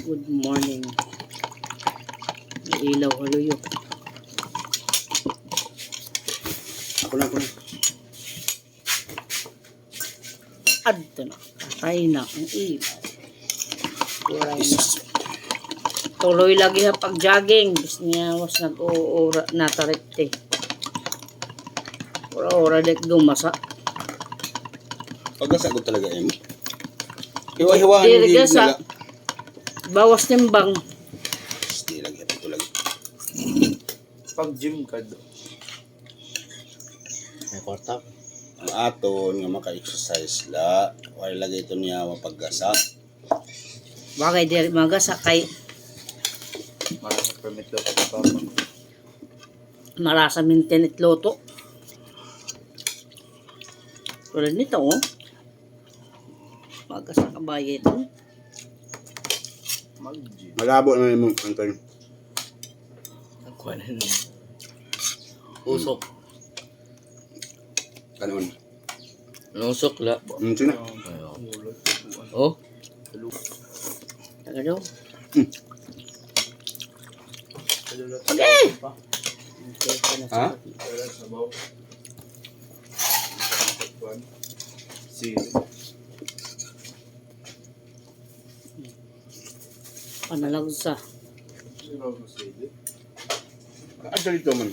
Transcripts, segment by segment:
Good morning. May ilaw, haluyo. Ako na. Adto na. Patay na ang ilaw. Kuray na. Tuloy lagi na pag-jogging. Bis niya was nag-uura natarete. Ora-ora dek dumasa. Pagkasagot talaga mo. Hiwa-hiwa. Hindi gasa. Bawas timbang. Hindi lagi. Ito lagi. Pag-gym ka do. May kwarta. Ang aton nga maka-exercise la. Wala lagi ito niya mapagasa. Bagay di magasa kay Marasa permit daw ka pa. marasa minten at loto. Tulad nito, oh. Magasa kabayan. Mag-gym. Malabo naman yung Anton. Nagkuha na naman. Usok. Kanon. Nusok la. Sino? Oh. Taga daw. Okay. Ha? Si Panalagsa. Asa dito man.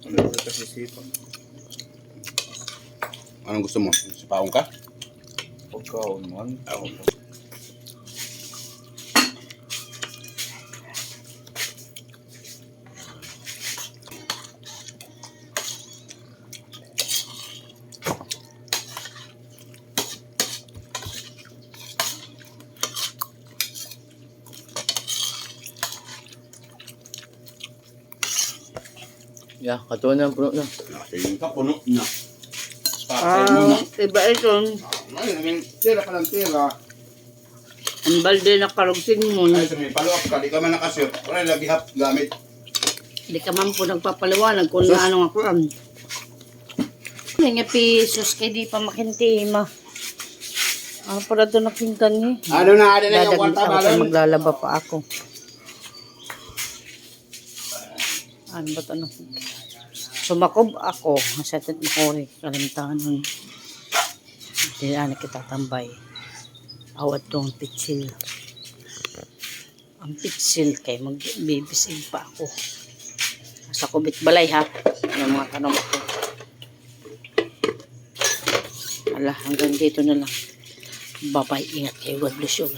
ano ka kasi sipa. Anong gusto mo? Sipaong ka? Pagkaon man. Ako. Yeah, katuwa na puno na. Tingin ka puno na. Patay mo na. Iba ito. Ay, tira ka lang tira. Ang balde na karugsin mo. Ay, sa may follow-up ka. Di ka man nakasir. Wala lagi hap gamit. Di ka man po nagpapaliwanag kung ano nga kuram. Nga pisos kay di pa makintima. Ano pala ito nakintan niya? Ano na yung Dadagdag kwarta ako, balon? maglalaba pa ako. Ano ba ito? Sumakob ako. Masatit makori. Kalimtahan nun. Hindi na kita tambay. Awat to ang pitsil. Ang pitsil kay magbibisig pa ako. Sa kubit balay ha. Yung mga tanong ko. Ala, hanggang dito na lang. Bye-bye. Ingat kayo. God bless you.